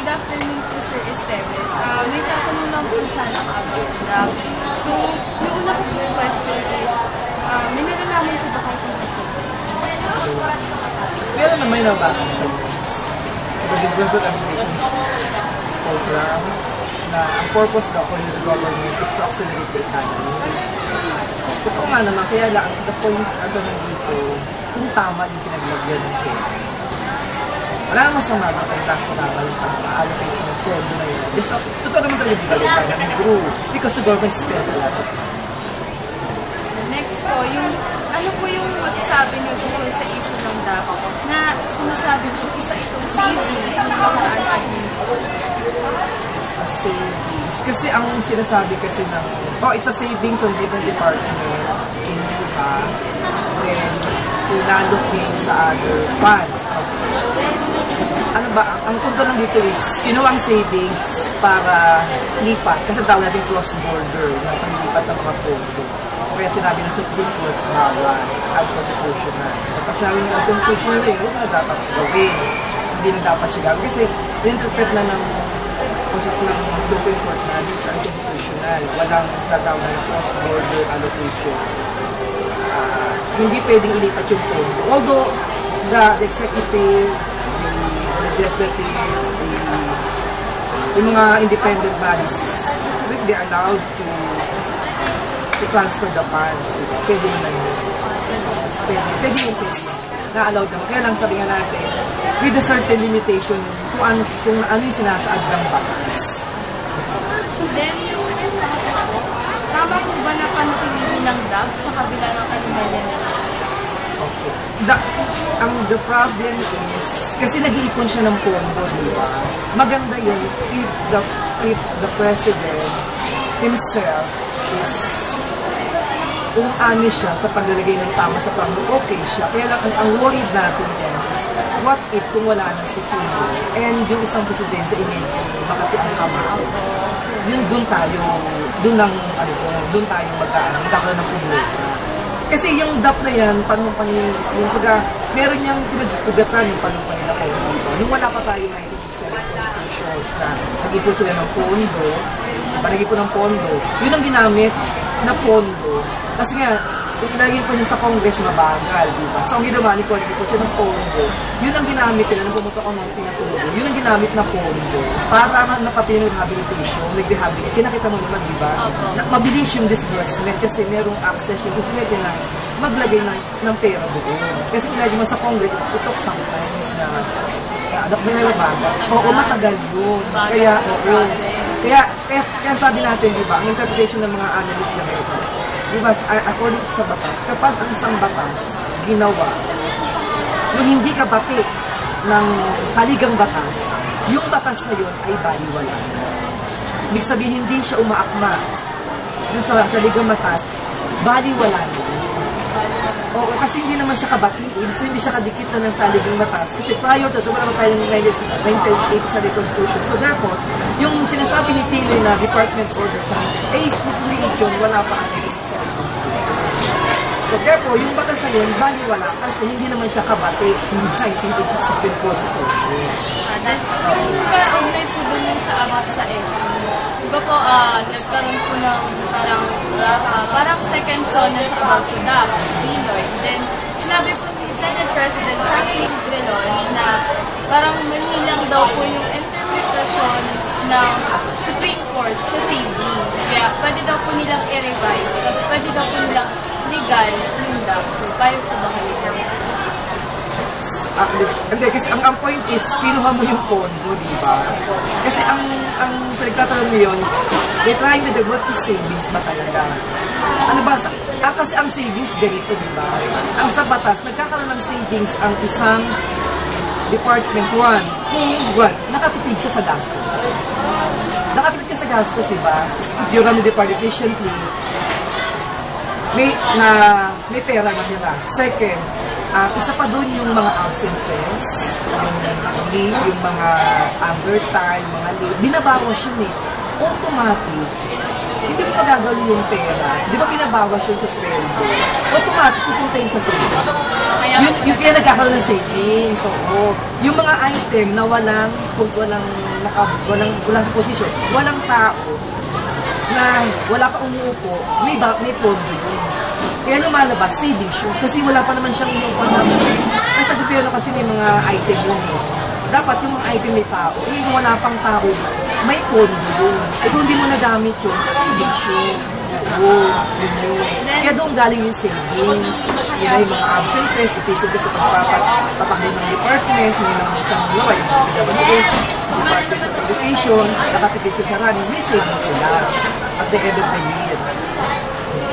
good afternoon po, Sir Esteves. May tatanong lang po sana about that. So, yung una ko po question is, may nalalaman po ba kayo kung isa? Meron naman yung nabasa sa news. The Disbursement Application Program na ang purpose daw for this government is to accelerate the economy. So kung nga naman, kaya lang, the point dito, kung tama yung pinaglagyan ng pera. Wala namang masama na kung taas na tama yung allocate ng pondo na yun. Just, totoo naman talaga yung tayo ng group because the government spends a lot of it. Next po, yung ano po yung masasabi niyo po sa issue ng DAP na sinasabi po isa itong savings ng nakaraan Savings. Kasi ang sinasabi kasi ng, it's a savings from different department, kinuha, then inallocate sa other funds. Ano ba, ang punto lang dito is, kinuha ang savings para lipat, kasi tawag natin cross-border, na panglipat ng mga pondo. Kaya sinabi ng Supreme Court, bawal, unconstitutional. So pag sinabi ng unconstitutional yun, na dapat gawin. Hindi na dapat siya gawin. Kasi interpret na ng Supreme Court na this unconstitutional. Walang tatawag na cross-border allocation. Hindi pwedeng ilipat yung pondo. Although, the executive, the legislative, yung mga independent bodies, they are allowed to transfer the funds. Pwede naman yun. Pwede yun. Na-allowed naman. Kaya lang sabi nga natin, with a certain limitation, kung ano yung sinasaad ng batas. Then, tama po ba na panatilihin ng DAP sa kabila ng kanilang? Okay. The problem is, kasi nag-iipon siya ng pondo, di ba? Maganda yun if the president himself is ano siya sa paglalagay ng tama sa pamilya, okay siya. Kaya lang, ang worried natin dyan is, what if kung wala ng si Pino and yung isang presidente Makati ang kamao, yun doon tayo magkakaroon ng problema. Kasi yung DAP na yan, meron niyang pinagpugatan yung panumpang nila kayo dito. Nung wala pa tayo 1967 constitutions na nag-ipon sila ng pondo, nag-ipon ng pondo, yun ang ginamit na pondo. Kasi nga, kung ilagay po niya sa Congress, mabagal, di ba? So, ang ginawa ni Congress po siya ng pondo, yun ang ginamit nila nung pumunta ko ng tinatulog. Yun ang ginamit na pondo para napapili ng rehabilitation, nag-rehabilitate. Kinakita mo naman, di ba? Mabilis yung disbursement kasi merong access yung gusto nila maglagay ng pera doon. Kasi ilagay mo sa Congress, it took sometimes na may nabagal. Oo, matagal yun. Kaya sabi natin, di ba, ang interpretation ng mga analysts dyan ito, diba, according sa batas, kapag ang isang batas ginawa, yung hindi kabati ng saligang batas, yung batas na yun ay baliwala. Ibig sabihin, hindi siya umaakma yung sa saligang batas, baliwala na. Oo, kasi hindi naman siya kabati, hindi siya kadikit na ng saligang batas. Kasi prior to ito, wala pa tayong 1980 sa Constitution. So therefore, yung sinasabi ni Pili na Department Order sa 8 yun, wala pa ang So therefore, yung batas na yun, baliwala kasi hindi naman siya kabati ng 1987 Constitution. Yung pa-online po dun yung sa about sa S. Diba po, nagkaroon po ng parang second zone sa about sa DAP, Pinoy. Then, sinabi po ni Senate President Franklin Drilon na parang manilang daw po yung interpretasyon ng Supreme Court sa savings. Kaya pwede daw po nilang i-revise. Tapos pwede daw po nilang legal yung DAP. So, payo po ba kayo? Hindi, kasi ang point is, kinuha mo yung pondo, di ba? Kasi ang pinagtatanong mo yun, they're trying to develop the savings ba talaga? Ano ba? Kasi ang savings ganito, di ba? Ang sa batas, nagkakaroon ng savings ang isang Department 1 kung nakatipid siya sa gastos. Nakatipid siya sa gastos, di ba? If you run the department efficiently, may pera na nila. Second, isa pa doon yung mga absences, yung mga overtime, mga leave, binabawas yun eh. Automatic, hindi mo magagawin yung pera. Di ba pinabawas yun sa sweldo? Automatic, pupunta yun sa savings. Kaya Yung kaya nagkakaroon ng savings. So, yung mga item na walang posisyon, walang tao, na wala pa umuupo, may pondo yun. Kaya lumalabas, savings yun. Kasi wala pa naman siyang umuupo na. Kasi sa gobyerno kasi may mga item yun. Dapat yung mga item may tao. Kung wala pang tao, may pondo yun. Kung hindi mo nagamit yun, savings yun. Oo, yun. Kaya doon galing yung savings. Yun ay mga absences, efficient sa pagpapatakbo ng department, yun ng isang law, yung PWH, Department of Education, nakatipis sa running, may savings sila at the end of the year.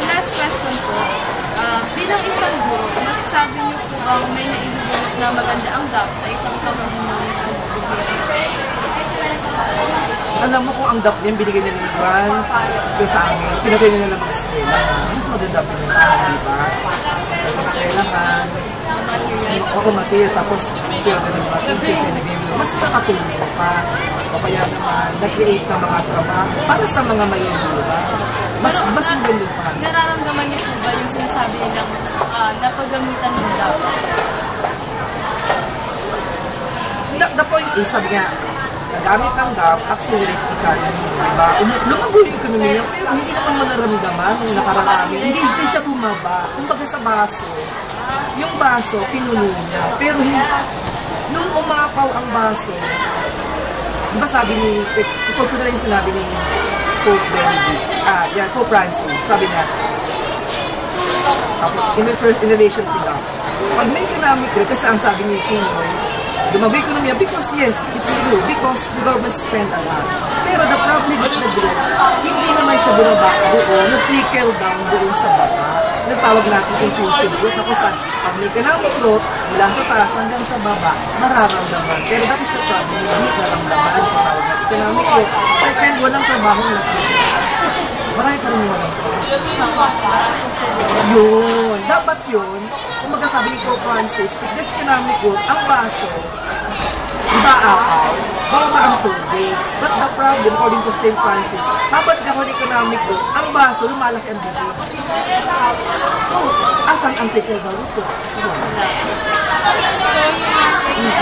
Last question po, bilang isang guro, masasabi niyo po bang may naibibulot na maganda ang gap sa isang pamumuno ng gobyerno? Alam mo kung ang DAP niyan, binigay nila ng grant yung sa amin, pinagay nila ng mga eskwela. Mas maganda pa yung di ba? Sa eskwelahan, ako materials, tapos siya na ng mga teachers na nag-game mas nakatulong pa. O kaya naman, nag-create ng mga trabaho para sa mga mayroon. Mas maganda pa. Nararamdaman niyo po ba yung sinasabi nilang napagamitan ng gap? The point is, sabi nga, nagamit ang DAP, accelerate economy, diba? Lumago yung ekonomiya, pero hindi naman manaramdaman nung nakararami. Hindi siya bumaba. Kumbaga sa baso, yung baso, pinuno niya. Pero nung umapaw ang baso, diba sabi ni, ito na lang yung sinabi ni Pope Benedict, Pope Francis, sabi niya, in relation to DAP, pag may economic growth, kasi ang sabi ni Pinoy, lumago ekonomiya because yes, it's true, because the government spend a lot. Pero the problem is the growth, hindi naman siya bumaba doon, nag-trickle down doon sa baba. Nagtawag natin inclusive growth na kung saan, pag may economic growth, mula sa taas hanggang sa baba, mararamdaman. Pero that is the problem, hindi naramdaman ang tawag natin economic growth. Second, walang trabaho na marami pa rin walang yun. Dapat yun, kung magkasabi ni Pope Francis, if this economic growth, ang baso, iba apaw, baba ang tubig. But the problem, according to St. Francis, dapat nagkaroon economic growth, ang baso, lumalaki ang bibig. So, asan ang tickle ba ito? So, yung